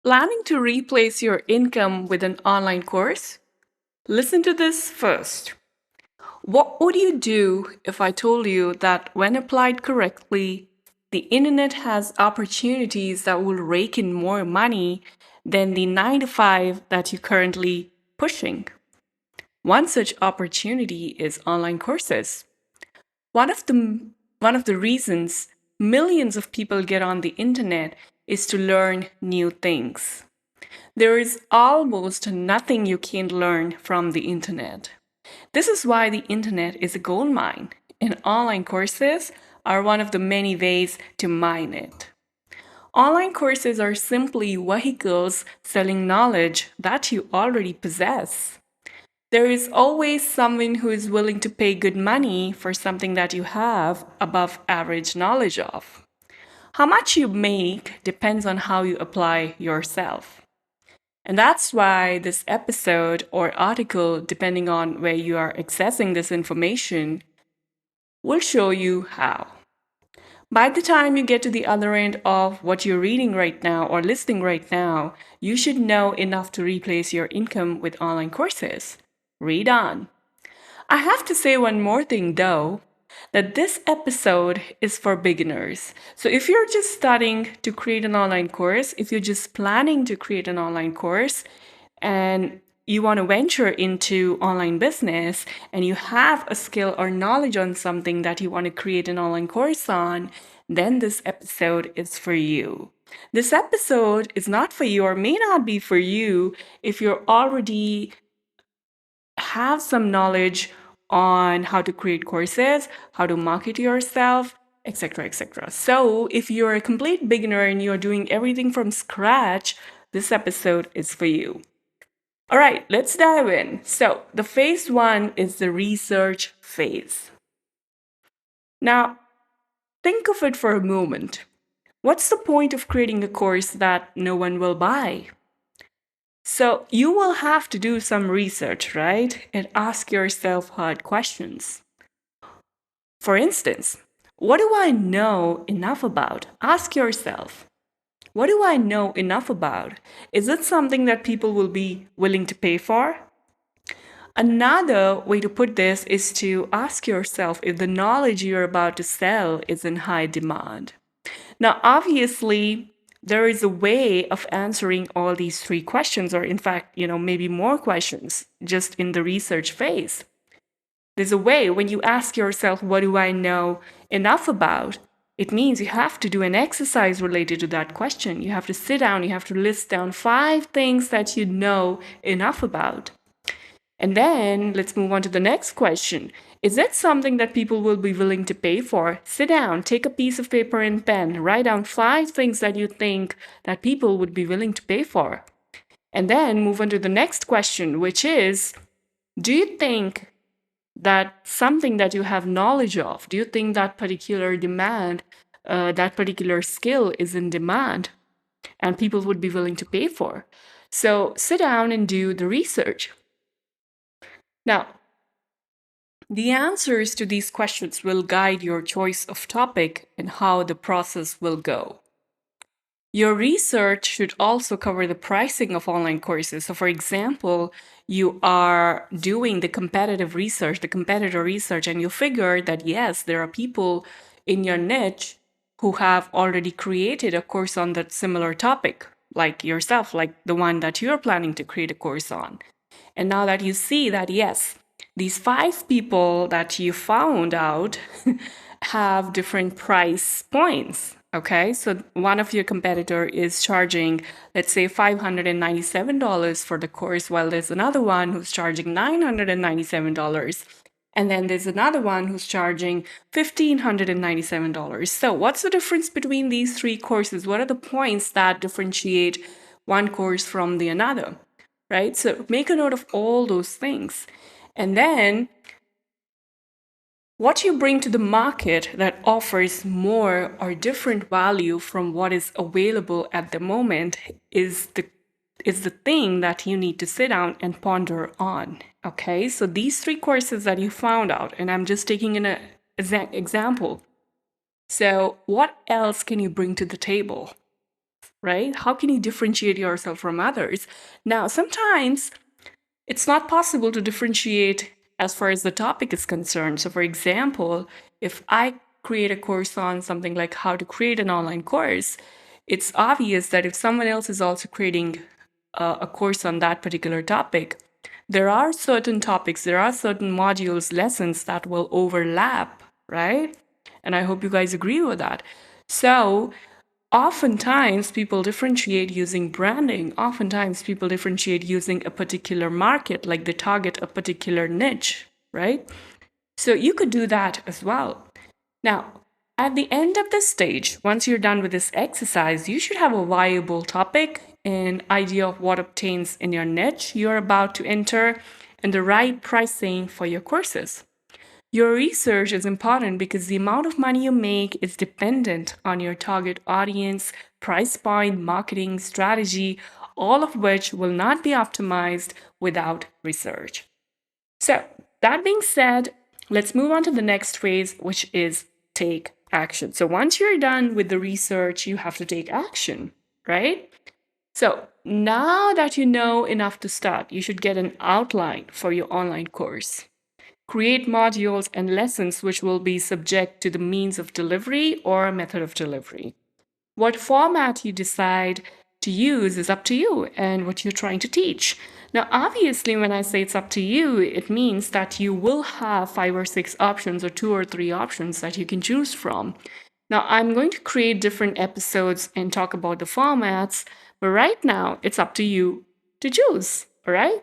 Planning to replace your income with an online course? Listen to this first. What would you do if I told you that when applied correctly, the internet has opportunities that will rake in more money than the 9 to 5 that you're currently pushing? One such opportunity is online courses. One of the one of the reasons millions of people get on the internet is to learn new things. There is almost nothing you can't learn from the internet. This is why the internet is a gold mine, and online courses are one of the many ways to mine it. Online courses are simply vehicles selling knowledge that you already possess. There is always someone who is willing to pay good money for something that you have above average knowledge of. How much you make depends on how you apply yourself. And that's why this episode or article, depending on where you are accessing this information, will show you how. By the time you get to the other end of what you're reading right now or listening right now, you should know enough to replace your income with online courses. Read on. I have to say one more thing though, that this episode is for beginners. So if you're just starting to create an online course, if you're just planning to create an online course, and you want to venture into online business and you have a skill or knowledge on something that you want to create an online course on, then this episode is for you. This episode is not for you or may not be for you if you're already have some knowledge on how to create courses, how to market yourself, etc., etc. So, if you're a complete beginner and you're doing everything from scratch, this episode is for you. All right, let's dive in. So, the phase one is the research phase. Now, think of it for a moment. What's the point of creating a course that no one will buy? So, you will have to do some research, right? And ask yourself hard questions. For instance, what do I know enough about? Ask yourself, what do I know enough about? Is it something that people will be willing to pay for? Another way to put this is to ask yourself if the knowledge you're about to sell is in high demand. Now, obviously, there is a way of answering all these three questions, or in fact, maybe more questions just in the research phase. There's a way when you ask yourself, what do I know enough about? It means you have to do an exercise related to that question. You have to sit down, you have to list down 5 things that you know enough about. And then let's move on to the next question. Is that something that people will be willing to pay for? Sit down, take a piece of paper and pen, write down 5 things that you think that people would be willing to pay for. And then move on to the next question, which is, do you think that something that you have knowledge of, do you think that particular demand, that particular skill is in demand and people would be willing to pay for? So sit down and do the research. Now, the answers to these questions will guide your choice of topic and how the process will go. Your research should also cover the pricing of online courses. So, for example, you are doing the competitive research, the competitor research, and you figure that yes, there are people in your niche who have already created a course on that similar topic, like yourself, like the one that you're planning to create a course on. And now that you see that, yes, these 5 people that you found out have different price points. Okay, so one of your competitor is charging, let's say, $597 for the course, while there's another one who's charging $997. And then there's another one who's charging $1,597. So what's the difference between these 3 courses? What are the points that differentiate one course from the another? Right? So make a note of all those things. And then what you bring to the market that offers more or different value from what is available at the moment is the thing that you need to sit down and ponder on. Okay, so these 3 courses that you found out, and I'm just taking an example. So what else can you bring to the table? right? How can you differentiate yourself from others? Now, sometimes it's not possible to differentiate as far as the topic is concerned. So, for example, if I create a course on something like how to create an online course, it's obvious that if someone else is also creating a course on that particular topic, there are certain topics, there are certain modules, lessons that will overlap, right? And I hope you guys agree with that. So, oftentimes people differentiate using branding. Oftentimes people differentiate using a particular market, like they target a particular niche, right? So you could do that as well. Now, at the end of this stage, once you're done with this exercise, you should have a viable topic, an idea of what obtains in your niche you're about to enter, and the right pricing for your courses. Your research is important because the amount of money you make is dependent on your target audience, price point, marketing strategy, all of which will not be optimized without research. So, that being said, let's move on to the next phase, which is take action. So, once you're done with the research, you have to take action, right? So, now that you know enough to start, you should get an outline for your online course. Create modules and lessons which will be subject to the means of delivery or method of delivery. What format you decide to use is up to you and what you're trying to teach. Now, obviously, when I say it's up to you, it means that you will have 5 or 6 options or 2 or 3 options that you can choose from. Now, I'm going to create different episodes and talk about the formats, but right now it's up to you to choose, all right?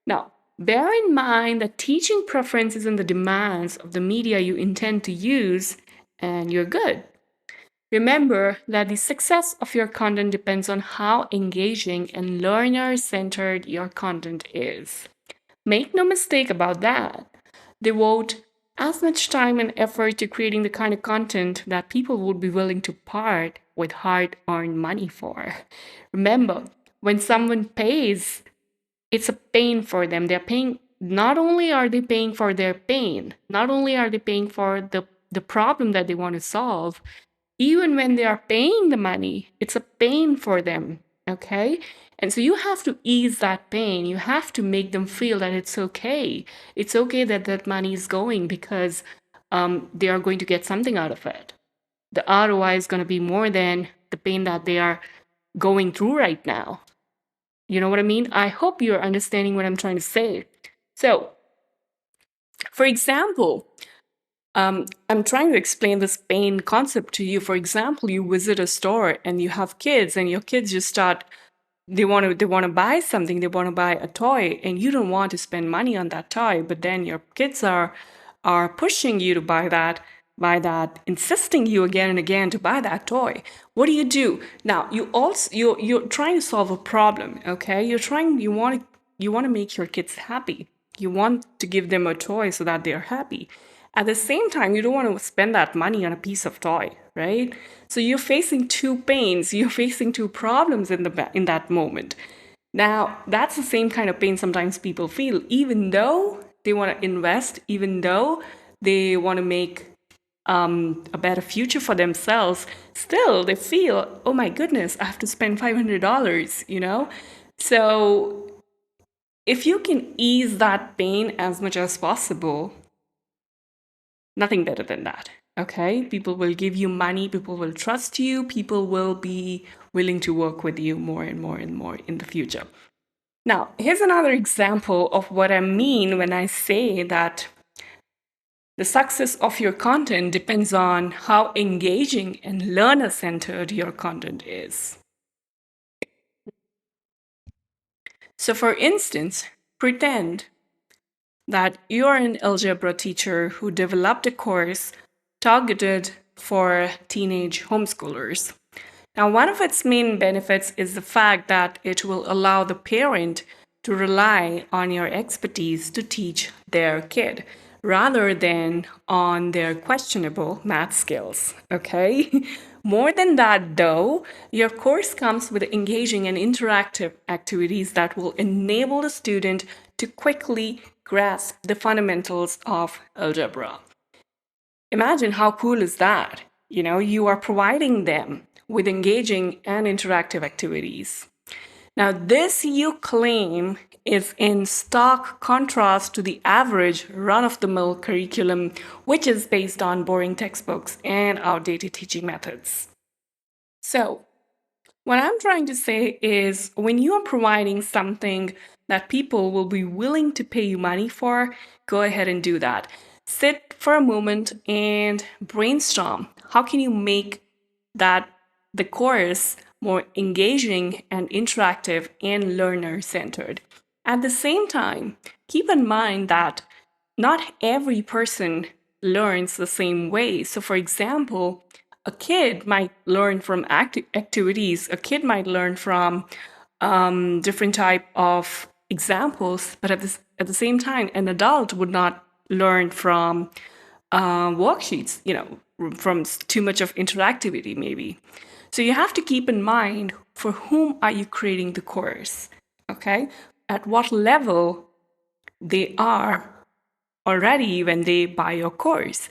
Now, bear in mind that teaching preferences and the demands of the media you intend to use, and you're good. Remember that the success of your content depends on how engaging and learner centered your content is. Make no mistake about that. Devote as much time and effort to creating the kind of content that people would be willing to part with hard earned money for. Remember, when someone pays, it's a pain for them. They're paying, not only are they paying for their pain, not only are they paying for the problem that they want to solve, even when they are paying the money, it's a pain for them. Okay. And so you have to ease that pain. You have to make them feel that it's okay. It's okay that that money is going because they are going to get something out of it. The ROI is going to be more than the pain that they are going through right now. You know what I mean? I hope you're understanding what I'm trying to say. So, for example, I'm trying to explain this pain concept to you. For example, you visit a store and you have kids, and your kids just start. They want to buy something. They want to buy a toy, and you don't want to spend money on that toy. But then your kids are pushing you to buy that, insisting you again and again to buy that toy. What do? Now you're trying to solve a problem, okay? You want to make your kids happy. You want to give them a toy so that they're happy. At the same time, you don't want to spend that money on a piece of toy, right? So you're facing two pains, you're facing two problems in that moment. Now, that's the same kind of pain sometimes people feel, even though they want to invest, even though they want to make a better future for themselves, still they feel, oh my goodness, I have to spend $500, you know? So if you can ease that pain as much as possible, nothing better than that. Okay? People will give you money, people will trust you, people will be willing to work with you more and more and more in the future. Now, here's another example of what I mean when I say that the success of your content depends on how engaging and learner centered your content is. So, for instance, pretend that you're an algebra teacher who developed a course targeted for teenage homeschoolers. Now, one of its main benefits is the fact that it will allow the parent to rely on your expertise to teach their kid rather than on their questionable math skills. Okay? More than that, though, your course comes with engaging and interactive activities that will enable the student to quickly grasp the fundamentals of algebra. Imagine how cool is that? You are providing them with engaging and interactive activities. Now, this you claim is in stark contrast to the average run of the mill curriculum, which is based on boring textbooks and outdated teaching methods. So, what I'm trying to say is when you are providing something that people will be willing to pay you money for, go ahead and do that. Sit for a moment and brainstorm. How can you make that the course more engaging and interactive and learner centered? At the same time, keep in mind that not every person learns the same way. So, for example, a kid might learn from activities. A kid might learn from different type of examples, but at the same time, an adult would not learn from worksheets. From too much of interactivity, maybe. So you have to keep in mind for whom are you creating the course, okay? At what level they are already when they buy your course.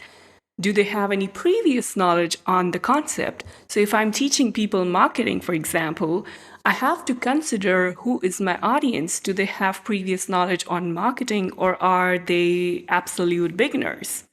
Do they have any previous knowledge on the concept? So if I'm teaching people marketing, for example, I have to consider who is my audience. Do they have previous knowledge on marketing or are they absolute beginners?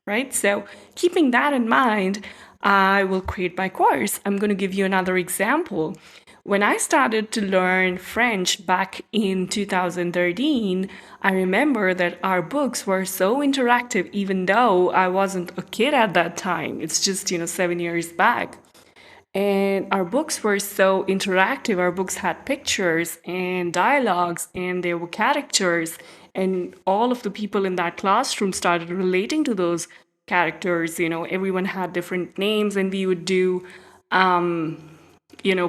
Right? So keeping that in mind, I will create my course. I'm going to give you another example. When I started to learn French back in 2013, I remember that our books were so interactive, even though I wasn't a kid at that time. It's just, 7 years back. And our books were so interactive. Our books had pictures and dialogues, and there were characters. And all of the people in that classroom started relating to those characters. Everyone had different names, and we would do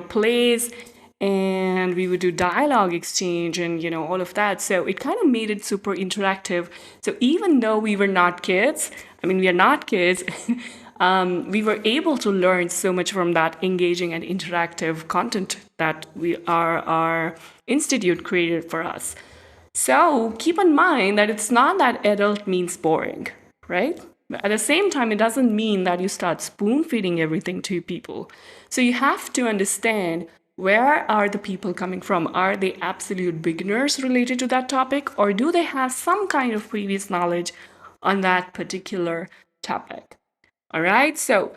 plays, and we would do dialogue exchange and all of that. So it kind of made it super interactive. So even though we were not kids, we are not kids, we were able to learn so much from that engaging and interactive content that our institute created for us. So keep in mind that it's not that adult means boring, right? But at the same time, it doesn't mean that you start spoon feeding everything to people. So you have to understand, where are the people coming from? Are they absolute beginners related to that topic, or do they have some kind of previous knowledge on that particular topic? All right. So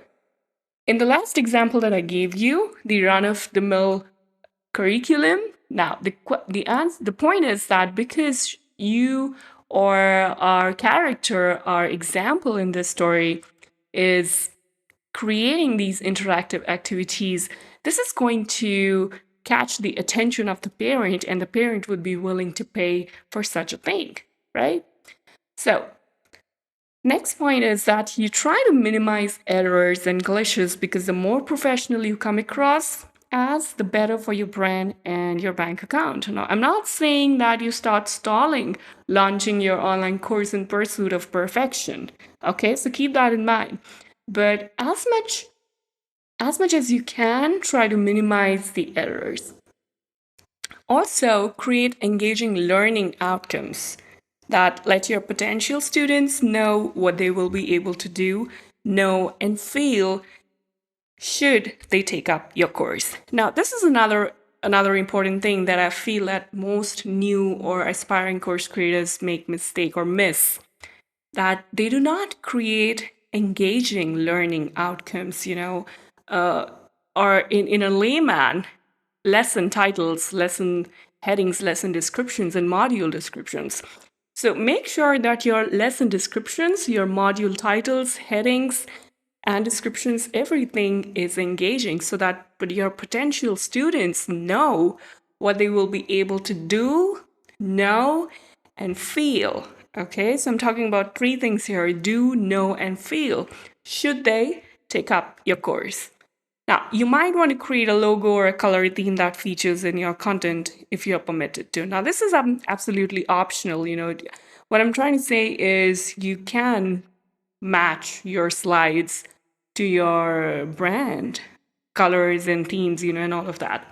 in the last example that I gave you, the run-of-the-mill curriculum. Now, the point is that because you or our character, our example in this story, is creating these interactive activities, this is going to catch the attention of the parent, and the parent would be willing to pay for such a thing, right? So, next point is that you try to minimize errors and glitches, because the more professional you come across as, the better for your brand and your bank account. Now, I'm not saying that you start stalling launching your online course in pursuit of perfection. Okay, so keep that in mind. But as much as you can, try to minimize the errors. Also, create engaging learning outcomes that let your potential students know what they will be able to do, know, and feel should they take up your course. Now, this is another important thing that I feel that most new or aspiring course creators make mistake or miss, that they do not create engaging learning outcomes, or in a layman, lesson titles, lesson headings, lesson descriptions, and module descriptions. So make sure that your lesson descriptions, your module titles, headings, and descriptions, everything is engaging, so that your potential students know what they will be able to do, know, and feel. Okay, so I'm talking about 3 things here: do, know, and feel, should they take up your course. Now, you might want to create a logo or a color theme that features in your content if you're permitted to. Now, this is absolutely optional. What I'm trying to say is you can match your slides to your brand, colors and themes, and all of that.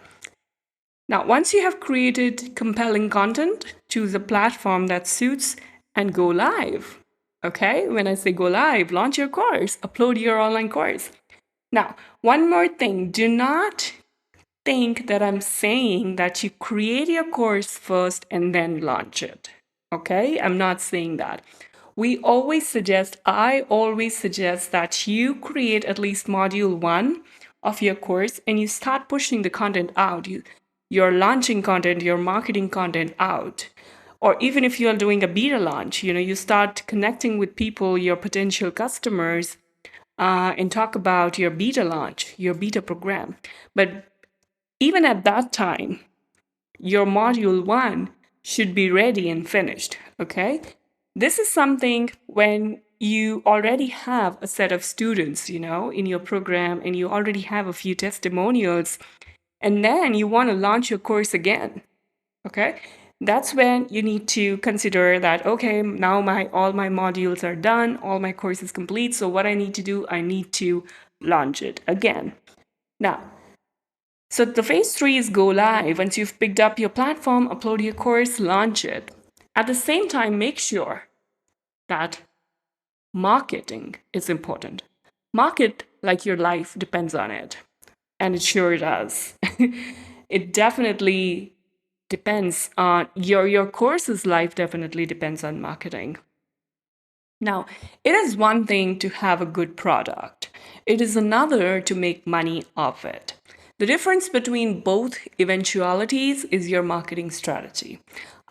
Now, once you have created compelling content, choose a platform that suits and go live. Okay, when I say go live, launch your course, upload your online course. Now, one more thing, do not think that I'm saying that you create your course first and then launch it. Okay? I'm not saying that. I always suggest that you create at least module one of your course and you start pushing the content out. You're launching content, you're marketing content out. Or even if you're doing a beta launch, you start connecting with people, your potential customers, and talk about your beta launch, your beta program. But even at that time, your module one should be ready and finished. Okay. This is something when you already have a set of students, in your program and you already have a few testimonials, and then you want to launch your course again. Okay. That's when you need to consider that, okay, now all my modules are done, all my course is complete. So what I need to do, I need to launch it again. Now, so the phase three is go live. Once you've picked up your platform, upload your course, launch it. At the same time, make sure that marketing is important. Market like your life depends on it. And it sure does. It definitely depends on your course's life definitely depends on marketing. Now, it is one thing to have a good product. It is another to make money off it. The difference between both eventualities is your marketing strategy.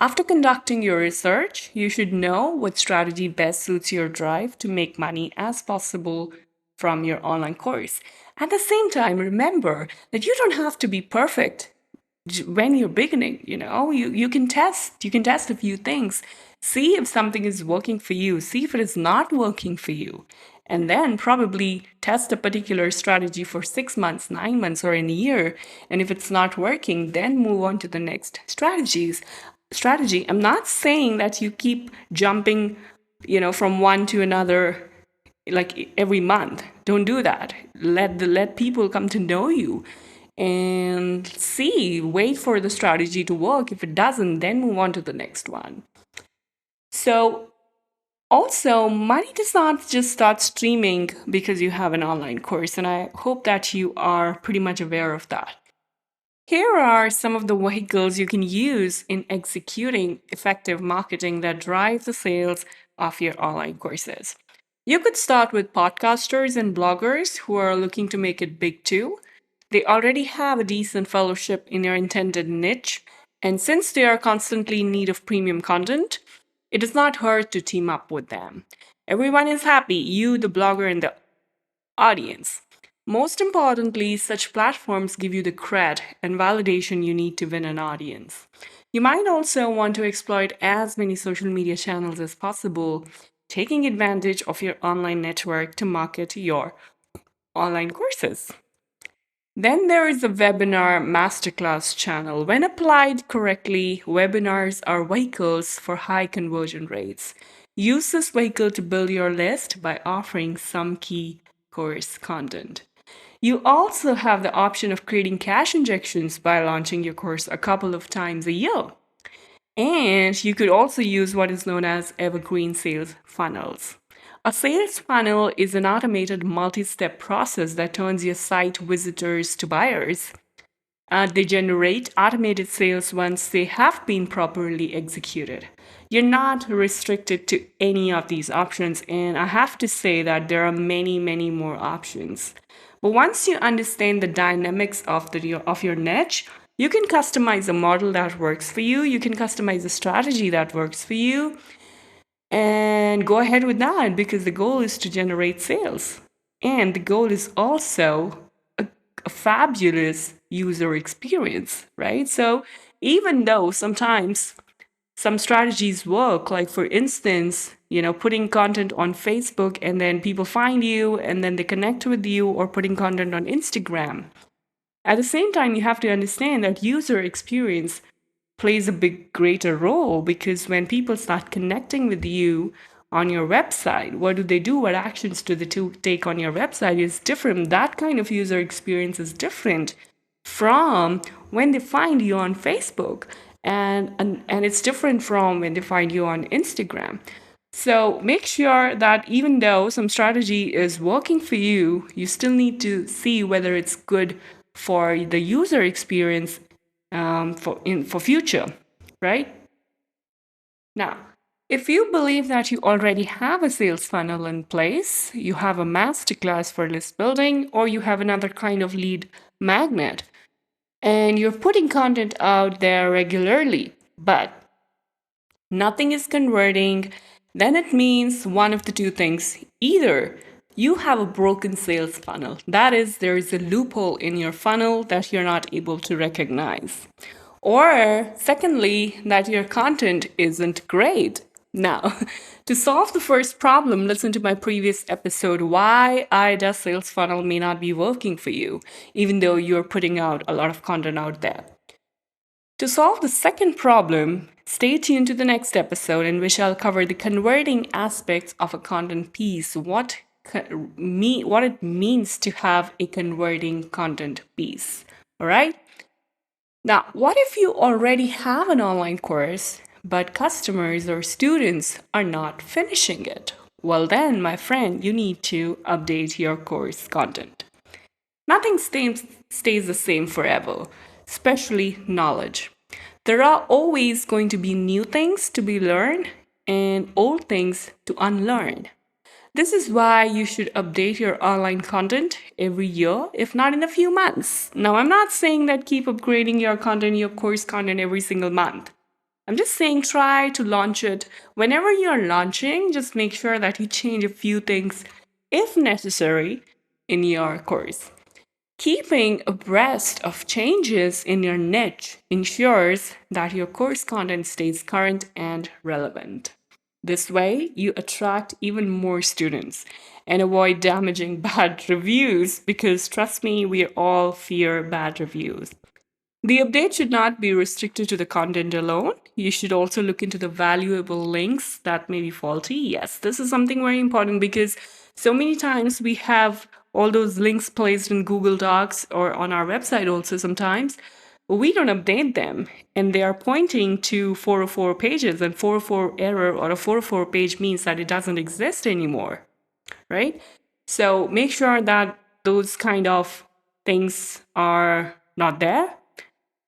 After conducting your research, you should know what strategy best suits your drive to make money as possible from your online course. At the same time, remember that you don't have to be perfect when you're beginning. You can test a few things, see if something is working for you, see if it is not working for you, and then probably test a particular strategy for 6 months, 9 months, or in a year. And if it's not working, then move on to the next strategy. I'm not saying that you keep jumping from one to another like every month. Don't do that. Let people come to know you and wait for the strategy to work. If it doesn't, then move on to the next one. So also, money does not just start streaming because you have an online course, and I hope that you are pretty much aware of that. Here are some of the vehicles you can use in executing effective marketing that drive the sales of your online courses. You could start with podcasters and bloggers who are looking to make it big too. They already have a decent fellowship in their intended niche, and since they are constantly in need of premium content, it does not hurt to team up with them. Everyone is happy, you, the blogger, and the audience. Most importantly, such platforms give you the cred and validation you need to win an audience. You might also want to exploit as many social media channels as possible, taking advantage of your online network to market your online courses. Then there is the webinar masterclass channel. When applied correctly, webinars are vehicles for high conversion rates. Use this vehicle to build your list by offering some key course content. You also have the option of creating cash injections by launching your course a couple of times a year. And you could also use what is known as evergreen sales funnels. A sales funnel is an automated multi step process that turns your site visitors to buyers. They generate automated sales once they have been properly executed. You're not restricted to any of these options, and I have to say that there are many, many more options. But once you understand the dynamics of your niche, you can customize a model that works for you. You can customize a strategy that works for you, and go ahead with that because the goal is to generate sales. And the goal is also a fabulous user experience, right? So even though sometimes some strategies work, like for instance, putting content on Facebook and then people find you and then they connect with you, or putting content on Instagram. At the same time, you have to understand that user experience plays a big greater role, because when people start connecting with you on your website, what do they do? What actions do they take on your website is different. That kind of user experience is different from when they find you on Facebook, and it's different from when they find you on Instagram. So make sure that even though some strategy is working for you, you still need to see whether it's good for the user experience for future, right? Now, if you believe that you already have a sales funnel in place, you have a masterclass for list building, or you have another kind of lead magnet, and you're putting content out there regularly, but nothing is converting, then it means one of the two things. Either you have a broken sales funnel, that is, there is a loophole in your funnel that you're not able to recognize. Or, secondly, that your content isn't great. Now, to solve the first problem, listen to my previous episode why IDA sales funnel may not be working for you, even though you're putting out a lot of content out there. To solve the second problem, stay tuned to the next episode in which I'll cover the converting aspects of a content piece, what it means to have a converting content piece. All right? Now, what if you already have an online course, but customers or students are not finishing it? Well, then, my friend, you need to update your course content. Nothing stays the same forever, especially knowledge. There are always going to be new things to be learned and old things to unlearn. This is why you should update your online content every year, if not in a few months. Now, I'm not saying that keep upgrading your content, your course content every single month. I'm just saying try to launch it. Whenever you're launching, just make sure that you change a few things, if necessary, in your course. Keeping abreast of changes in your niche ensures that your course content stays current and relevant. This way, you attract even more students and avoid damaging bad reviews because, trust me, we all fear bad reviews. The update should not be restricted to the content alone. You should also look into the valuable links that may be faulty. Yes, this is something very important because so many times we have all those links placed in Google Docs or on our website also sometimes. We don't update them and they are pointing to 404 pages, and 404 error or a 404 page means that it doesn't exist anymore, right? So make sure that those kind of things are not there.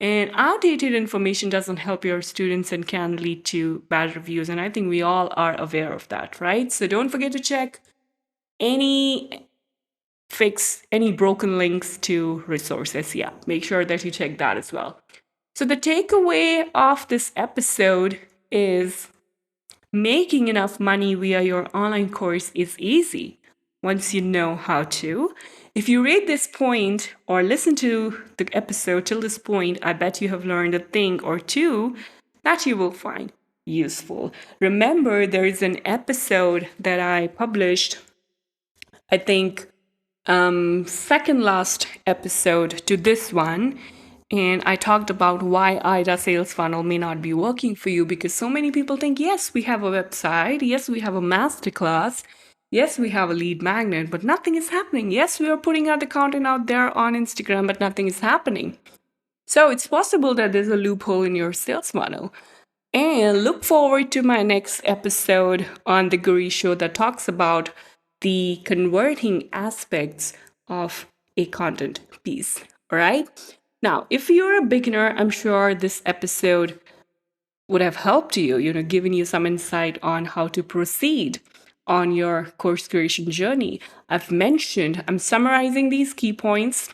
And outdated information doesn't help your students and can lead to bad reviews. And I think we all are aware of that, right? So don't forget to check any any broken links to resources. Yeah, make sure that you check that as well. So the takeaway of this episode is making enough money via your online course is easy once you know how to. If you read this point or listen to the episode till this point, I bet you have learned a thing or two that you will find useful. Remember, there is an episode that I published, I think, second last episode to this one. And I talked about why IDA sales funnel may not be working for you because so many people think, yes, we have a website. Yes, we have a masterclass. Yes, we have a lead magnet, but nothing is happening. Yes, we are putting out the content out there on Instagram, but nothing is happening. So it's possible that there's a loophole in your sales funnel. And look forward to my next episode on the Guri Show that talks about the converting aspects of a content piece. All right. Now, if you're a beginner, I'm sure this episode would have helped you, given you some insight on how to proceed on your course creation journey. I'm summarizing these key points.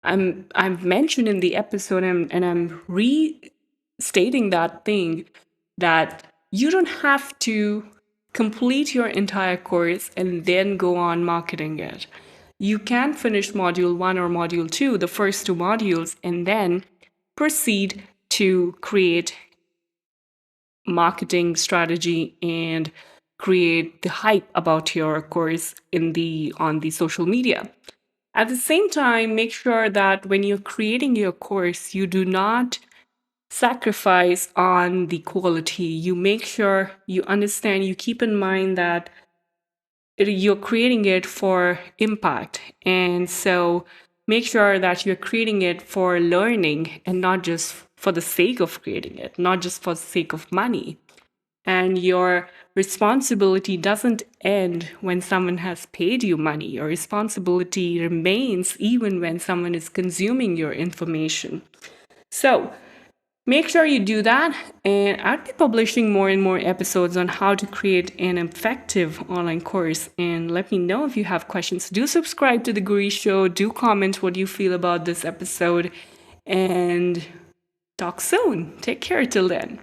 I've mentioned in the episode and I'm restating that thing that you don't have to complete your entire course and then go on marketing it. You can finish module 1 or module 2, the first 2 modules, and then proceed to create marketing strategy and create the hype about your course on the social media. At the same time, make sure that when you're creating your course, you do not sacrifice on the quality. You make sure you understand, you keep in mind that you're creating it for impact. And so make sure that you're creating it for learning and not just for the sake of creating it, not just for the sake of money. And your responsibility doesn't end when someone has paid you money. Your responsibility remains even when someone is consuming your information. So make sure you do that. And I'll be publishing more and more episodes on how to create an effective online course. And let me know if you have questions. Do subscribe to The Guri Show. Do comment what you feel about this episode. And talk soon. Take care till then.